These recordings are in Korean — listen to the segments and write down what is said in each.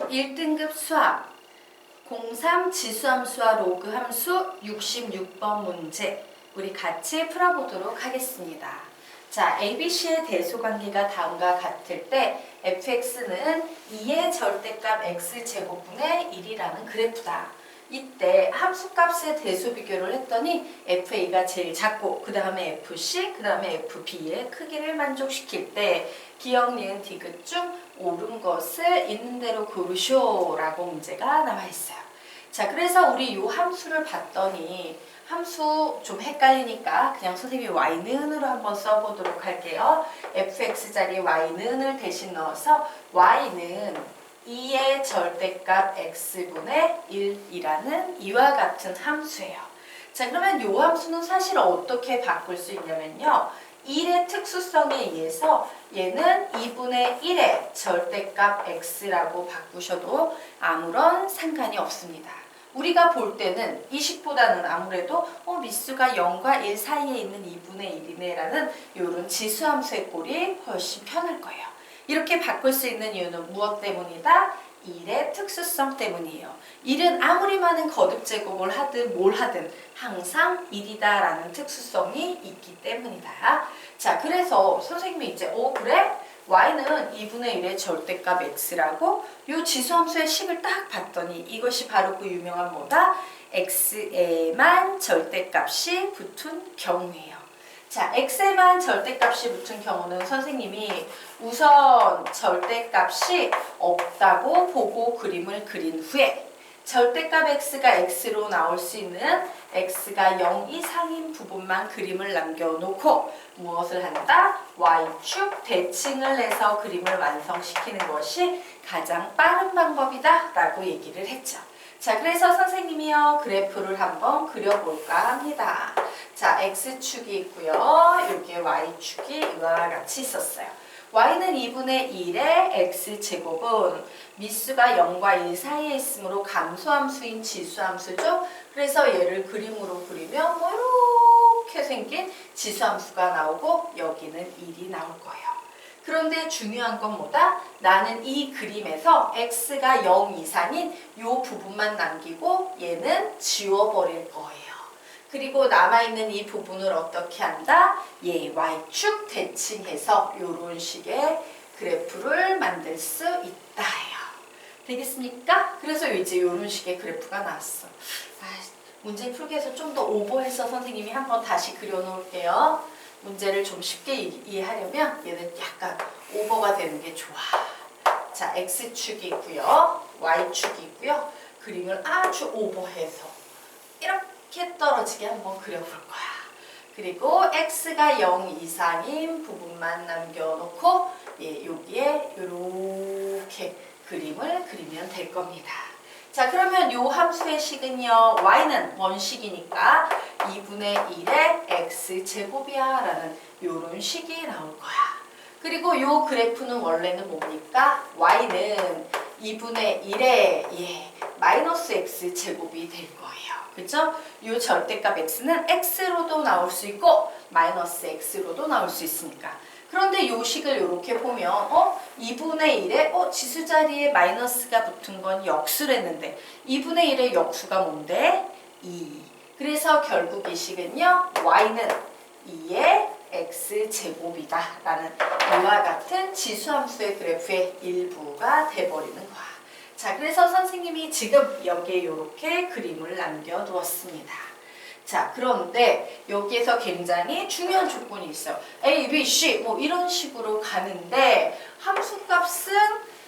1등급 수학 03 지수함수와 로그함수 66번 문제 우리 같이 풀어보도록 하겠습니다. 자, ABC의 대소관계가 다음과 같을 때 fx는 2의 절대값 x제곱분의 1이라는 그래프다. 이때 함수값의 대소 비교를 했더니 FA가 제일 작고 그 다음에 FC, 그 다음에 FB의 크기를 만족시킬 때 기억, 니은, 디귿 중 옳은 것을 있는 대로 고르쇼 라고 문제가 나와 있어요. 자, 그래서 우리 이 함수를 봤더니 함수 좀 헷갈리니까 그냥 선생님이 y는으로 한번 써보도록 할게요. fx 자리에 y는을 대신 넣어서 y는 2의 절대값 x분의 1이라는 이와 같은 함수예요. 자, 그러면 이 함수는 사실 어떻게 바꿀 수 있냐면요. 1의 특수성에 의해서 얘는 2분의 1의 절대값 x라고 바꾸셔도 아무런 상관이 없습니다. 우리가 볼 때는 이 식보다는 아무래도 미수가 0과 1 사이에 있는 2분의 1이네 라는 이런 지수함수의 꼴이 훨씬 편할 거예요. 이렇게 바꿀 수 있는 이유는 무엇 때문이다? 1의 특수성 때문이에요. 1은 아무리 많은 거듭 제곱을 하든 뭘 하든 항상 1이다 라는 특수성이 있기 때문이다. 자, 그래서 선생님이 이제 그래? y는 2분의 1의 절대값 x라고 요 지수함수의 식을 딱 봤더니 이것이 바로 그 유명한 뭐다? x에만 절대값이 붙은 경우예요. 자, x에만 절대값이 붙은 경우는 선생님이 우선 절대값이 없다고 보고 그림을 그린 후에 절대값 x가 x로 나올 수 있는 x가 0 이상인 부분만 그림을 남겨놓고 무엇을 한다? y축 대칭을 해서 그림을 완성시키는 것이 가장 빠른 방법이다 라고 얘기를 했죠. 자, 그래서 선생님이요 그래프를 한번 그려볼까 합니다. 자, x축이 있고요. 여기에 y축이 이와 같이 있었어요. y는 2분의 1의 x제곱은 미수가 0과 1 사이에 있으므로 감소함수인 지수함수죠. 그래서 얘를 그림으로 그리면 이렇게 생긴 지수함수가 나오고 여기는 1이 나올 거예요. 그런데 중요한 건 뭐다? 나는 이 그림에서 x가 0 이상인 이 부분만 남기고 얘는 지워버릴 거예요. 그리고 남아있는 이 부분을 어떻게 한다? y축 대칭해서 이런 식의 그래프를 만들 수 있다 해요. 되겠습니까? 그래서 이제 이런 식의 그래프가 나왔어. 문제 풀기 위해서 좀 더 오버해서 선생님이 한번 다시 그려놓을게요. 문제를 좀 쉽게 이해하려면 얘는 약간 오버가 되는 게 좋아. 자, x축이 있고요. y축이 있고요. 그림을 아주 오버해서 이렇게 떨어지게 한번 그려볼 거야. 그리고 x가 0 이상인 부분만 남겨놓고 여기에 이렇게 그림을 그리면 될 겁니다. 자, 그러면 요 함수의 식은요. y는 원식이니까 2분의 1의 x제곱이야 라는 요런 식이 나올 거야. 그리고 요 그래프는 원래는 뭡니까? y는 2분의 1의 마이너스 x제곱이 될 거예요. 그죠? 요 절대값 x는 x로도 나올 수 있고 마이너스 x로도 나올 수 있으니까. 그런데 요 식을 이렇게 보면 2분의 1에 지수 자리에 마이너스가 붙은 건 역수랬는데 2분의 1의 역수가 뭔데? 2. 그래서 결국 이 식은요. y는 2의 x제곱이다 라는 이와 같은 지수함수의 그래프의 일부가 돼버리는 거야. 자, 그래서 선생님이 지금 여기에 이렇게 그림을 남겨두었습니다. 자, 그런데 여기에서 굉장히 중요한 조건이 있어요. A, B, C 뭐 이런 식으로 가는데 함수값은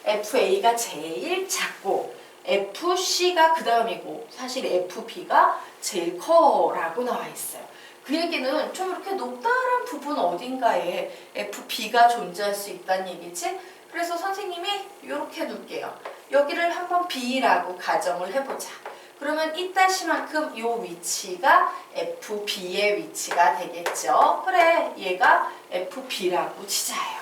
FA가 제일 작고 FC가 그 다음이고 사실 FB가 제일 커라고 나와 있어요. 그 얘기는 좀 이렇게 높다란 부분 어딘가에 FB가 존재할 수 있다는 얘기지. 그래서 선생님이 이렇게 놓을게요. 여기를 한번 B라고 가정을 해보자. 그러면 이따시만큼 이 위치가 FB의 위치가 되겠죠. 그래, 얘가 FB라고 치자예요.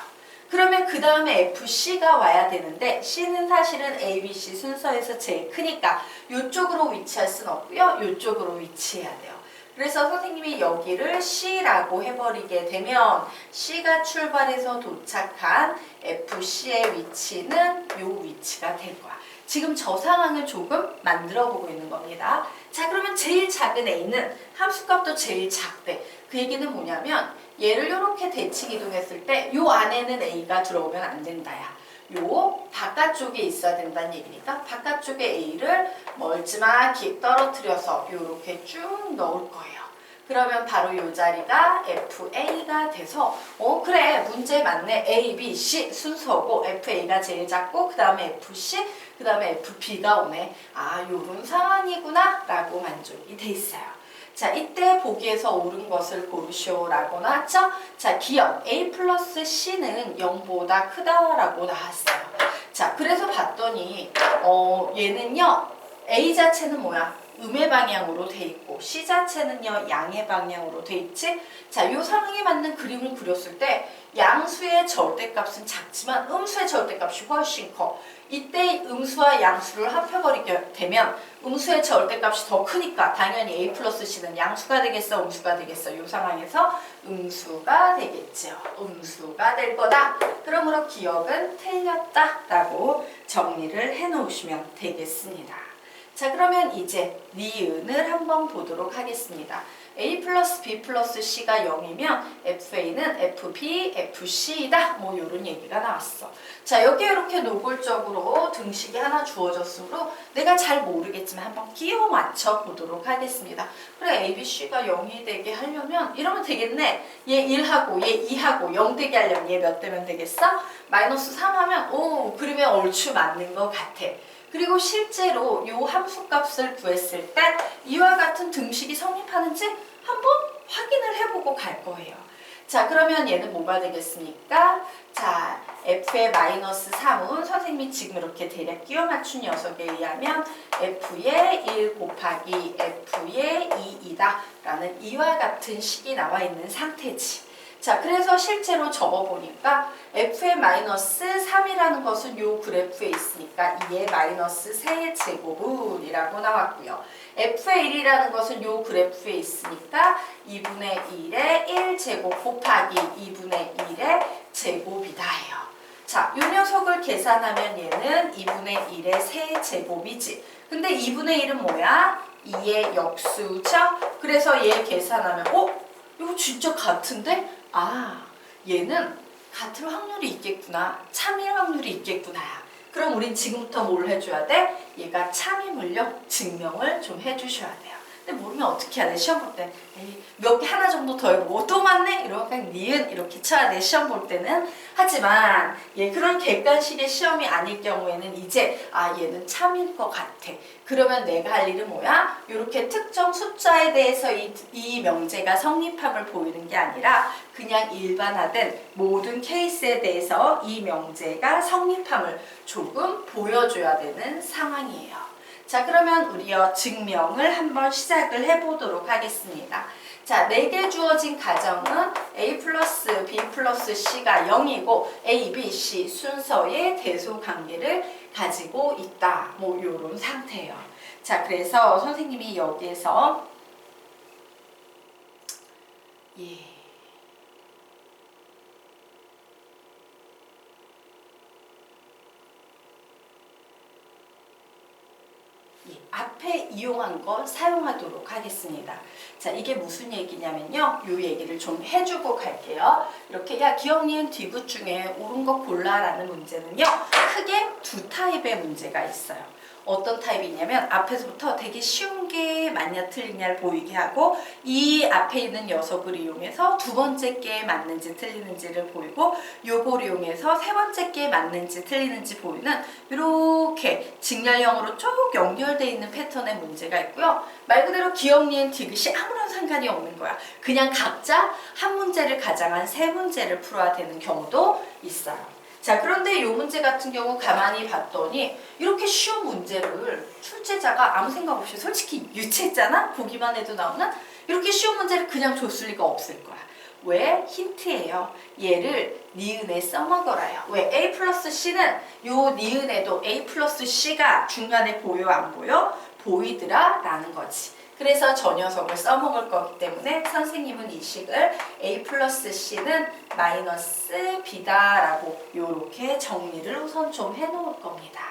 그러면 그 다음에 FC가 와야 되는데 C는 사실은 ABC 순서에서 제일 크니까 이쪽으로 위치할 수는 없고요. 이쪽으로 위치해야 돼요. 그래서 선생님이 여기를 C라고 해버리게 되면 C가 출발해서 도착한 FC의 위치는 요 위치가 될 거야. 지금 저 상황을 조금 만들어 보고 있는 겁니다. 자, 그러면 제일 작은 A는 함수값도 제일 작대. 그 얘기는 뭐냐면 얘를 이렇게 대칭 이동했을 때 요 안에는 A가 들어오면 안 된다야. 요 바깥쪽에 있어야 된다는 얘기니까 바깥쪽에 A를 멀지막히 떨어뜨려서 요렇게 쭉 넣을 거예요. 그러면 바로 요 자리가 FA가 돼서 그래 문제 맞네. A, B, C 순서고 FA가 제일 작고 그 다음에 FC 그 다음에 FB가 오네. 아 요런 상황이구나 라고 만족이 돼 있어요. 자, 이때 보기에서 옳은 것을 고르시오라고 나왔죠? 자, 기억 A 플러스 C는 0보다 크다라고 나왔어요. 자, 그래서 봤더니 얘는요. A 자체는 뭐야? 음의 방향으로 돼 있고 C 자체는요. 양의 방향으로 돼 있지? 자, 요 상황에 맞는 그림을 그렸을 때 양수의 절대값은 작지만 음수의 절대값이 훨씬 커. 이때 음수와 양수를 합해버리게 되면 음수의 절대값이 더 크니까 당연히 A 플러스 C는 양수가 되겠어? 음수가 되겠어? 이 상황에서 음수가 되겠죠. 음수가 될 거다. 그러므로 기억은 틀렸다라고 정리를 해놓으시면 되겠습니다. 자, 그러면 이제 니은을 한번 보도록 하겠습니다. A 플러스 B 플러스 C가 0이면 FA는 FB, FC이다. 뭐 이런 얘기가 나왔어. 자, 여기에 이렇게 노골적으로 등식이 하나 주어졌으므로 내가 잘 모르겠지만 한번 끼워 맞춰 보도록 하겠습니다. 그래, A, B, C가 0이 되게 하려면 이러면 되겠네. 얘 1하고 얘 2하고 0 되게 하려면 얘 몇 되면 되겠어? 마이너스 3 하면 그러면 얼추 맞는 것 같아. 그리고 실제로 요 함수값을 구했을 때 이와 같은 등식이 성립하는지 한번 확인을 해보고 갈 거예요. 자, 그러면 얘는 뭐가 되겠습니까? 자, f의 마이너스 3은 선생님이 지금 이렇게 대략 끼워 맞춘 녀석에 의하면 f의 1 곱하기 f의 2이다 라는 이와 같은 식이 나와 있는 상태지. 자, 그래서 실제로 적어보니까 f의 마이너스 3이라는 것은 요 그래프에 있으니까 2의 마이너스 3의 제곱은이라고 나왔고요. f의 1이라는 것은 요 그래프에 있으니까 2분의 1의 1제곱 곱하기 2분의 1의 제곱이다 해요. 자, 요 녀석을 계산하면 얘는 2분의 1의 3제곱이지. 근데 2분의 1은 뭐야? 2의 역수죠? 그래서 얘 계산하면 이거 진짜 같은데? 아, 얘는 같을 확률이 있겠구나. 참일 확률이 있겠구나. 그럼 우린 지금부터 뭘 해줘야 돼? 얘가 참임을요 증명을 좀 해주셔야 돼요. 근데 모르면 어떻게 해야 돼? 시험 볼 때 몇 개 하나 정도 더 해보고 또 맞네? 이러면 그냥 니은 이렇게 쳐야 돼. 시험 볼 때는. 하지만 그런 객관식의 시험이 아닐 경우에는 이제 얘는 참일 것 같아. 그러면 내가 할 일은 뭐야? 이렇게 특정 숫자에 대해서 이 명제가 성립함을 보이는 게 아니라 그냥 일반화된 모든 케이스에 대해서 이 명제가 성립함을 조금 보여줘야 되는 상황이에요. 자, 그러면 우리요 증명을 한번 시작을 해보도록 하겠습니다. 자, 4개 주어진 가정은 A 플러스 B 플러스 C가 0이고 A, B, C 순서의 대소관계를 가지고 있다. 뭐 요런 상태예요. 자, 그래서 선생님이 여기에서 앞에 이용한 거 사용하도록 하겠습니다. 자, 이게 무슨 얘기냐면요. 이 얘기를 좀 해주고 갈게요. 이렇게 기억, 니은, 디귿 중에 옳은 거 골라라는 문제는요. 크게 두 타입의 문제가 있어요. 어떤 타입이 있냐면 앞에서부터 되게 쉬운 게 맞냐 틀리냐를 보이게 하고 이 앞에 있는 녀석을 이용해서 두 번째 게 맞는지 틀리는지를 보이고 요걸 이용해서 세 번째 게 맞는지 틀리는지 보이는 이렇게 직렬형으로 쭉 연결되어 있는 패턴의 문제가 있고요. 말 그대로 기억, 니은, 디귿이 아무런 상관이 없는 거야. 그냥 각자 한 문제를 가장한 세 문제를 풀어야 되는 경우도 있어요. 자, 그런데 이 문제 같은 경우 가만히 봤더니 이렇게 쉬운 문제를 출제자가 아무 생각 없이 솔직히 유치했잖아? 보기만 해도 나오는 이렇게 쉬운 문제를 그냥 줬을 리가 없을 거야. 왜? 힌트예요. 얘를 니은에 써먹어라요. 왜? A 플러스 C는 요 니은에도 A 플러스 C가 중간에 보여 안 보여? 보이더라 라는 거지. 그래서 저 녀석을 써먹을 거기 때문에 선생님은 이 식을 A 플러스 C는 마이너스 B다 라고 이렇게 정리를 우선 좀 해놓을 겁니다.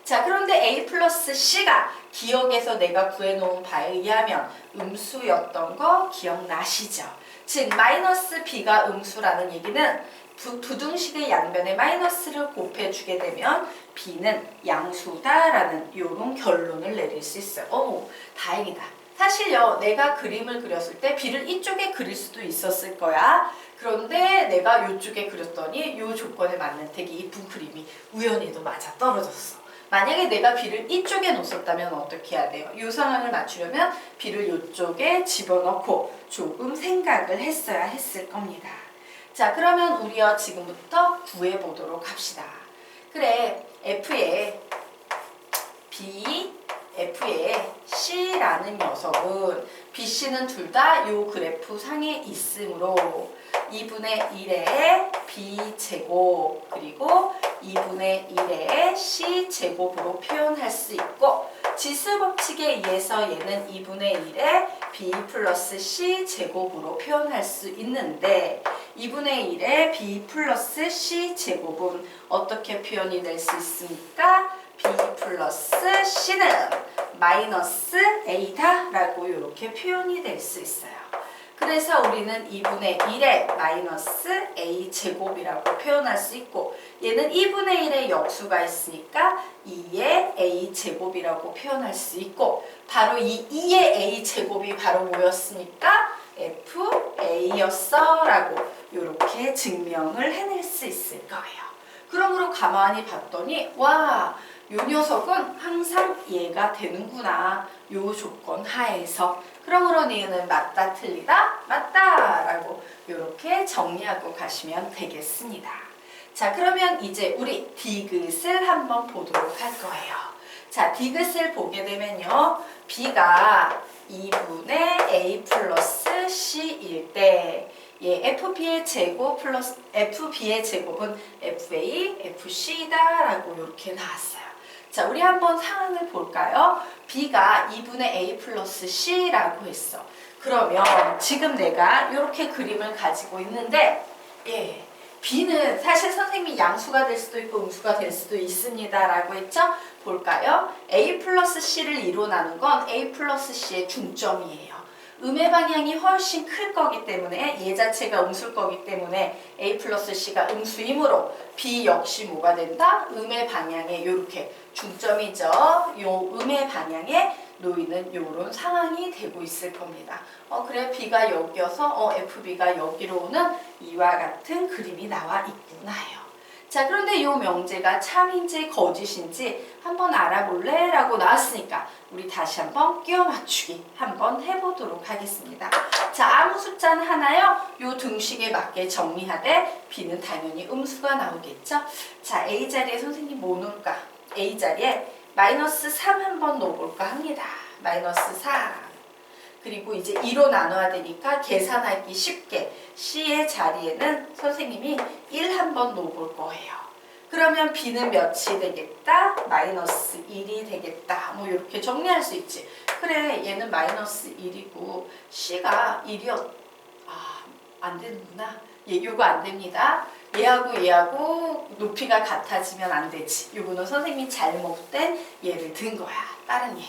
자, 그런데 A 플러스 C가 기억에서 내가 구해놓은 바에 의하면 음수였던 거 기억나시죠? 즉 마이너스 B가 음수라는 얘기는 부등식의 양변에 마이너스를 곱해주게 되면 B는 양수다라는 이런 결론을 내릴 수 있어요. 오, 다행이다. 사실요, 내가 그림을 그렸을 때 B를 이쪽에 그릴 수도 있었을 거야. 그런데 내가 이쪽에 그렸더니 이 조건에 맞는 되게 이쁜 그림이 우연히도 맞아 떨어졌어. 만약에 내가 B를 이쪽에 놓았다면 어떻게 해야 돼요? 이 상황을 맞추려면 B를 이쪽에 집어넣고 조금 생각을 했어야 했을 겁니다. 자, 그러면 우리가 지금부터 구해보도록 합시다. 그래, F에 B, F에 C라는 녀석은 BC는 둘 다 이 그래프 상에 있으므로 2분의 1의 B제곱 그리고 2분의 1의 C제곱으로 표현할 수 있고 지수법칙에 의해서 얘는 2분의 1의 B 플러스 C제곱으로 표현할 수 있는데 2분의 1의 B 플러스 C제곱은 어떻게 표현이 될 수 있습니까? B 플러스 C는 마이너스 A다 라고 이렇게 표현이 될 수 있어요. 그래서 우리는 2분의 1의 마이너스 A 제곱이라고 표현할 수 있고 얘는 2분의 1의 역수가 있으니까 2의 A 제곱이라고 표현할 수 있고 바로 이 2의 A 제곱이 바로 뭐였습니까? FA였어 라고 이렇게 증명을 해낼 수 있을 거예요. 그러므로 가만히 봤더니 와, 요 녀석은 항상 얘가 되는구나. 요 조건 하에서. 그러므로 얘는 맞다 틀리다 맞다 라고 이렇게 정리하고 가시면 되겠습니다. 자, 그러면 이제 우리 디귿을 한번 보도록 할 거예요. 자, 디귿을 보게 되면요. B가 2분의 A 플러스 C일 때 FB의 제곱 플러스 FB의 제곱은 FA, FC다 라고 이렇게 나왔어요. 자, 우리 한번 상황을 볼까요? B가 2분의 A 플러스 C라고 했어. 그러면 지금 내가 이렇게 그림을 가지고 있는데 B는 사실 선생님이 양수가 될 수도 있고 음수가 될 수도 있습니다 라고 했죠? 볼까요? A 플러스 C를 2로 나눈 건 A 플러스 C의 중점이에요. 음의 방향이 훨씬 클 거기 때문에 얘 자체가 음수일 거기 때문에 A 플러스 C가 음수이므로 B 역시 뭐가 된다? 음의 방향에 이렇게 중점이죠. 요 음의 방향에 놓이는 요런 상황이 되고 있을 겁니다. 그래 B가 여기여서 FB가 여기로 오는 이와 같은 그림이 나와 있구나요. 자, 그런데 요 명제가 참인지 거짓인지 한번 알아볼래? 라고 나왔으니까 우리 다시 한번 끼워 맞추기 한번 해보도록 하겠습니다. 자, 아무 숫자는 하나요? 요 등식에 맞게 정리하되 B는 당연히 음수가 나오겠죠? 자, A자리에 선생님 뭐 놓을까? A자리에 마이너스 3 한번 놓을까 합니다. 마이너스 3. 그리고 이제 2로 나눠야 되니까 계산하기 쉽게 C의 자리에는 선생님이 1 한번 놓을 거예요. 그러면 B는 몇이 되겠다? 마이너스 1이 되겠다. 뭐 이렇게 정리할 수 있지. 그래, 얘는 마이너스 1이고 C가 1이었... 안 되는구나. 요거 안 됩니다. 얘하고 높이가 같아지면 안 되지. 요거는 선생님이 잘못된 예를 든 거야. 다른 예.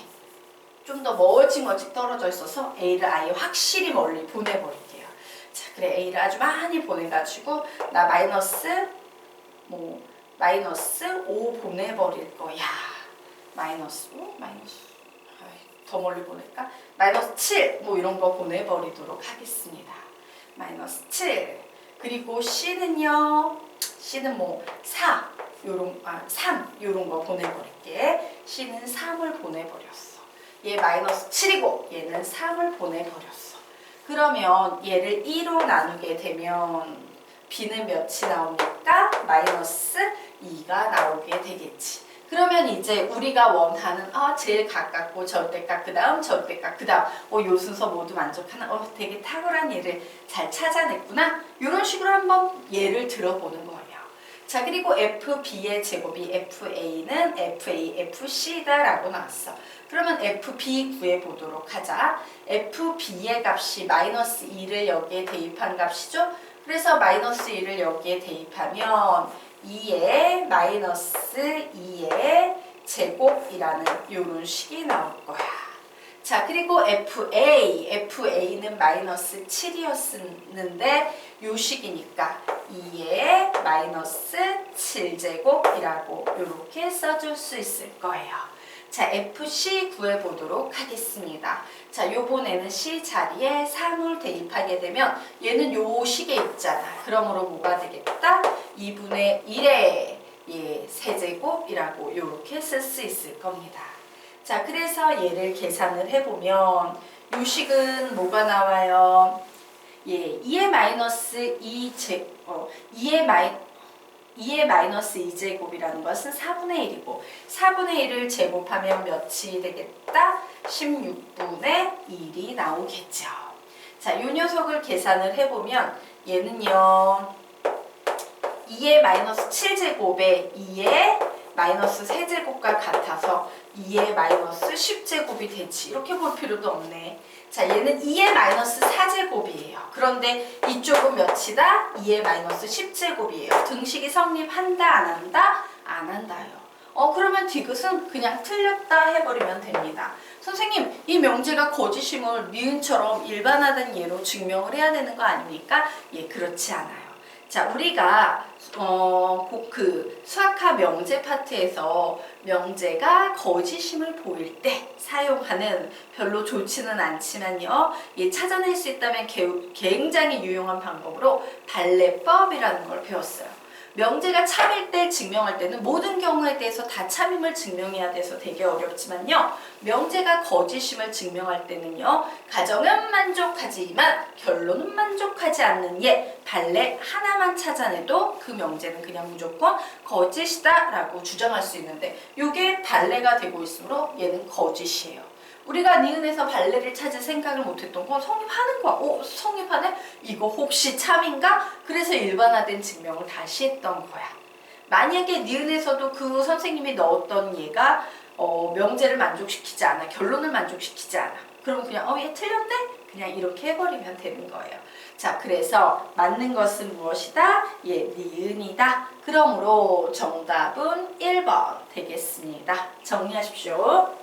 좀 더 멀찍멀찍 떨어져 있어서 A를 아예 확실히 멀리 보내버릴게요. 자, 그래 A를 아주 많이 보내가지고 나 마이너스 5 보내버릴 거야. 마이너스 5? 더 멀리 보낼까? 마이너스 7 뭐 이런 거 보내버리도록 하겠습니다. 마이너스 7 그리고 C는요. C는 4 3 요런 거 보내버릴게. C는 3을 보내버렸어. 얘 마이너스 7이고 얘는 3을 보내버렸어. 그러면 얘를 2로 나누게 되면 B는 몇이 나옵니까? 마이너스 2가 나오게 되겠지. 그러면 이제 우리가 원하는 제일 가깝고 절대값 그 다음 절대값 그 다음 요 순서 모두 만족하나? 되게 탁월한 예를 잘 찾아냈구나. 이런 식으로 한번 예를 들어보는 거예요. 자, 그리고 FB의 제곱이 FA는 FA, FC다 라고 나왔어. 그러면 FB 구해보도록 하자. FB의 값이 마이너스 2를 여기에 대입한 값이죠. 그래서 마이너스 2를 여기에 대입하면 2의 마이너스 2의 제곱이라는 이런 식이 나올 거야. 자, 그리고 FA는 마이너스 7이었는데 요 식이니까 2의 마이너스 7제곱이라고 이렇게 써줄 수 있을 거예요. 자, FC 구해보도록 하겠습니다. 자, 요번에는 C 자리에 3을 대입하게 되면 얘는 요 식에 있잖아. 그러므로 뭐가 되겠다? 2분의 1의 세제곱이라고 이렇게 쓸 수 있을 겁니다. 자, 그래서 얘를 계산을 해보면 요 식은 뭐가 나와요? 2의 마이너스 2의 마이너스 2제곱이라는 것은 4분의 1이고 4분의 1을 제곱하면 몇이 되겠다? 16분의 1이 나오겠죠. 자, 요 녀석을 계산을 해보면 얘는요 2의 마이너스 7제곱에 2의 마이너스 세제곱과 같아서 2의 마이너스 10제곱이 되지. 이렇게 볼 필요도 없네. 자, 얘는 2의 마이너스 4제곱이에요. 그런데 이쪽은 몇이다? 2의 마이너스 10제곱이에요. 등식이 성립한다, 안 한다? 안 한다요. 그러면 디귿은 그냥 틀렸다 해버리면 됩니다. 선생님, 이 명제가 거짓임을 니은처럼 일반화된 예로 증명을 해야 되는 거 아닙니까? 예, 그렇지 않아요. 자, 우리가 그 수학화 명제 파트에서 명제가 거짓임을 보일 때 사용하는 별로 좋지는 않지만요. 찾아낼 수 있다면 굉장히 유용한 방법으로 발레법이라는 걸 배웠어요. 명제가 참일 때 증명할 때는 모든 경우에 대해서 다 참임을 증명해야 돼서 되게 어렵지만요. 명제가 거짓임을 증명할 때는요. 가정은 만족하지만 결론은 만족하지 않는 발레 하나만 찾아내도 그 명제는 그냥 무조건 거짓이다 라고 주장할 수 있는데 이게 발레가 되고 있으므로 얘는 거짓이에요. 우리가 니은에서 발레를 찾을 생각을 못했던 건 성립하는 거야. 성립하네? 이거 혹시 참인가? 그래서 일반화된 증명을 다시 했던 거야. 만약에 니은에서도 그 선생님이 넣었던 얘가 명제를 만족시키지 않아. 결론을 만족시키지 않아. 그러면 그냥 얘 틀렸네? 그냥 이렇게 해버리면 되는 거예요. 자, 그래서 맞는 것은 무엇이다? 니은이다. 그러므로 정답은 1번 되겠습니다. 정리하십시오.